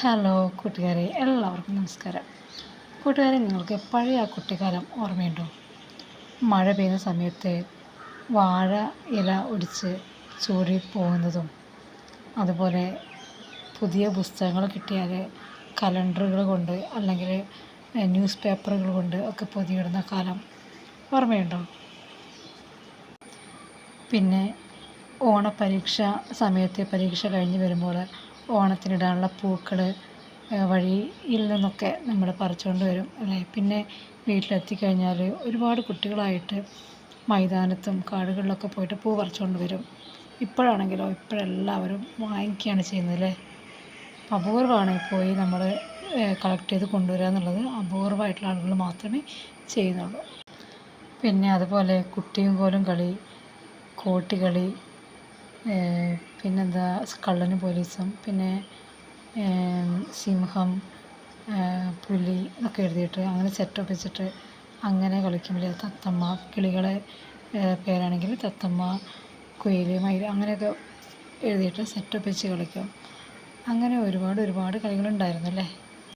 Hello കൂട്ടുകാരെ, എല്ലാവർക്കും നമസ്കാരം. കൂട്ടുകാരെ, നിങ്ങൾക്ക് പഴയ ആ കുട്ടിക്കാലം ഓർമ്മയുണ്ടോ? മഴ പെയ്യുന്ന സമയത്ത് വാഴ ഇല ഒടിച്ച് ചൂടി പോകുന്നതും, അതുപോലെ പുതിയ പുസ്തകങ്ങൾ കിട്ടിയാൽ കലണ്ടറുകൾ കൊണ്ട് അല്ലെങ്കിൽ ന്യൂസ് പേപ്പറുകൾ കൊണ്ട് ഒക്കെ പൊതിയിടുന്ന കാലം ഓർമ്മയുണ്ടോ? പിന്നെ ഓണപ്പരീക്ഷ സമയത്ത് പരീക്ഷ കഴിഞ്ഞ് വരുമ്പോൾ ഓണത്തിനിടാനുള്ള പൂക്കൾ വഴിയിൽ നിന്നൊക്കെ നമ്മൾ പറിച്ചുകൊണ്ട് വരും അല്ലേ. പിന്നെ വീട്ടിലെത്തിക്കഴിഞ്ഞാൽ ഒരുപാട് കുട്ടികളായിട്ട് മൈതാനത്തും കാടുകളിലൊക്കെ പോയിട്ട് പൂ പറിച്ചുകൊണ്ട് വരും. ഇപ്പോഴാണെങ്കിലോ, ഇപ്പോഴെല്ലാവരും വാങ്ങിക്കുകയാണ് ചെയ്യുന്നത് അല്ലേ. അപൂർവമാണ് പോയി നമ്മൾ കളക്ട് ചെയ്ത് കൊണ്ടുവരിക എന്നുള്ളത്. അപൂർവമായിട്ടുള്ള ആളുകൾ മാത്രമേ ചെയ്യുന്നുള്ളൂ. പിന്നെ അതുപോലെ കുട്ടിയും കോലും കളി, കോട്ടികളി, പിന്നെന്താ കള്ളനും പോലീസും, പിന്നെ സിംഹം, പുലി എന്നൊക്കെ എഴുതിയിട്ട് അങ്ങനെ സെറ്റപ്പ് വെച്ചിട്ട് അങ്ങനെ കളിക്കുമ്പോൾ തത്തമ്മ, കിളികളെ പേരാണെങ്കിൽ തത്തമ്മ, കുയിൽ, മയിൽ അങ്ങനെയൊക്കെ എഴുതിയിട്ട് സെറ്റപ്പ് വെച്ച് കളിക്കും. അങ്ങനെ ഒരുപാട് കളികളുണ്ടായിരുന്നു അല്ലേ.